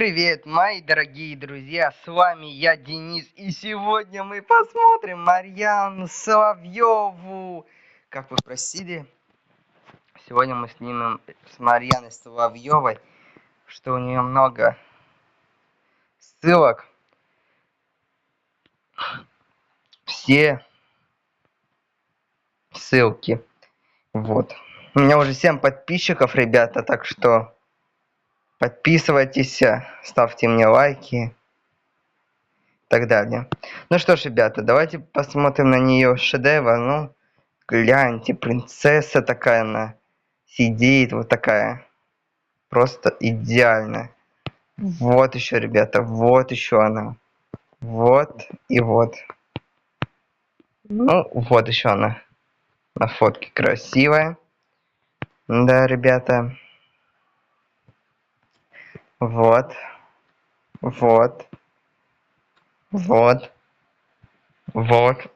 Привет, мои дорогие друзья, с вами я, Денис, и сегодня мы посмотрим Марьяну Соловьеву. Как вы просили, сегодня мы снимем с Марьяной Соловьевой, что у нее много ссылок. Все ссылки. Вот. У меня уже 7 подписчиков, ребята, так что подписывайтесь, ставьте мне лайки. Так далее. Ну что ж, ребята, давайте посмотрим на нее шедевр. Ну, гляньте, принцесса такая она сидит, вот такая. Просто идеально. Вот еще, ребята, вот еще она. Вот и вот. Ну, вот еще она. На фотке красивая. Да, ребята. Вот. Вот. Вот. Вот.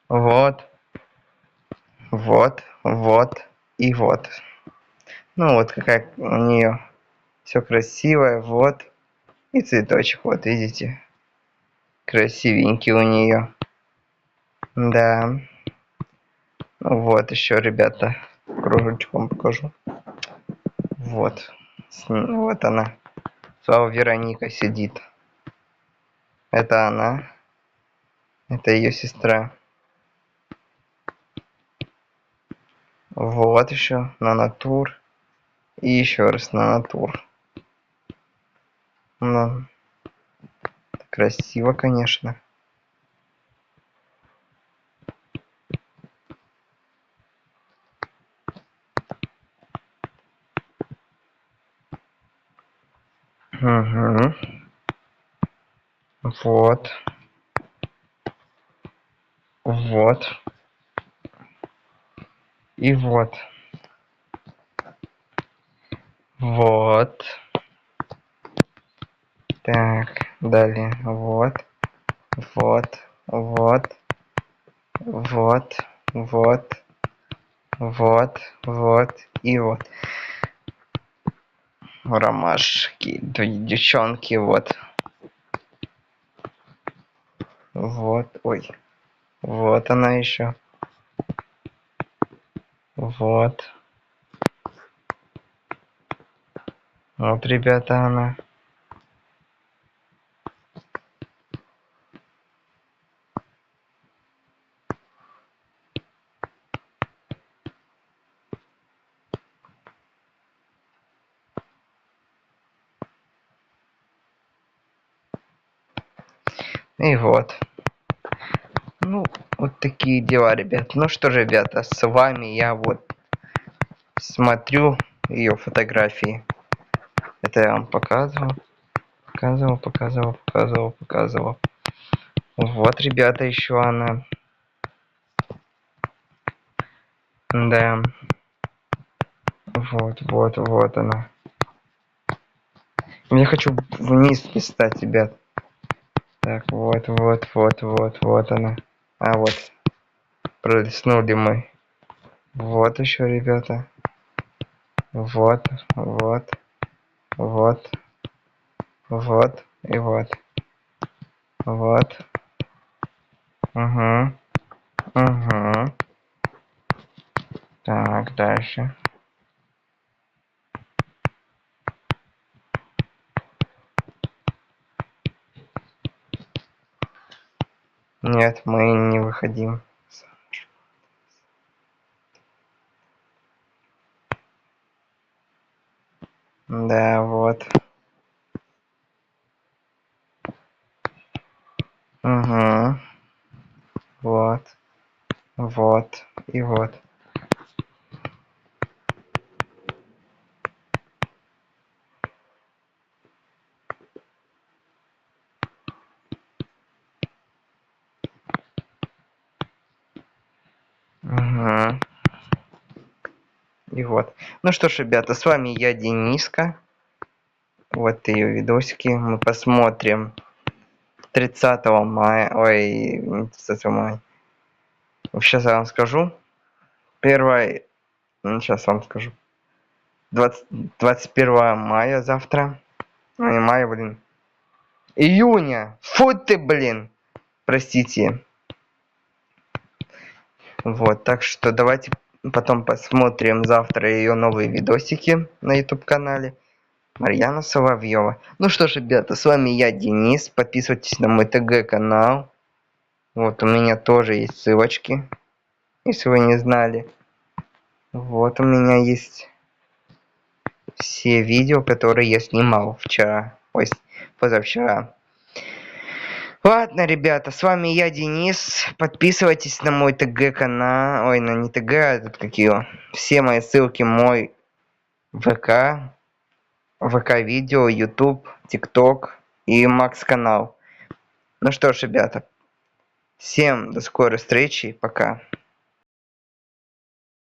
Вот. Вот. Вот. И вот. Ну, вот какая у нее все красивое. Вот. И цветочек, вот видите. Красивенький у нее. Да. Ну, вот еще, ребята. Кружочком покажу. Вот. Вот она. Слава Вероника сидит. Это она. Это ее сестра. Вот еще на натур. И еще раз на натур. Ну, красиво, конечно. Угу. Вот. Вот. И вот. Вот. Так, далее. Вот. Вот. Вот. Вот. Вот. Вот. Вот. И вот. Ромашки. Девчонки. Вот. Вот. Ой. Вот она еще. Вот. Вот, ребята, она. И вот. Ну, вот такие дела, ребят. Ну что же, ребята, с вами я вот смотрю ее фотографии. Это я вам показывал. Показывал. Вот, ребята, еще она. Да. Вот она. Я хочу вниз листать, ребят. Так, вот она. А, вот. Пролистнули мы. Вот еще, ребята. Вот. Вот. И вот. Вот. Угу. Угу. Так, дальше. Нет, мы не выходим. Да, вот. Угу. Вот. Вот. И вот. Угу. И вот. Ну что ж, ребята, с вами я, Дениска. Вот ее видосики. Мы посмотрим 30 мая. Ой, не 30 мая. Сейчас я вам скажу. Первое. Сейчас вам скажу. 21 мая завтра. А, не мая, блин. Июня. Фу ты, блин. Простите. Вот, так что давайте потом посмотрим завтра ее новые видосики на YouTube канале. Марьяна Соловьева. Ну что ж, ребята, с вами я, Денис. Подписывайтесь на мой ТГ канал. Вот, у меня тоже есть ссылочки, если вы не знали. Вот, у меня есть все видео, которые я снимал вчера. Ой, позавчера. Ладно, ребята, с вами я, Денис. Подписывайтесь на мой ТГ канал. Ой, не ТГ, а тут какие. Все мои ссылки, мой ВК видео, YouTube, ТикТок и Макс канал. Ну что ж, ребята, всем до скорой встречи, пока.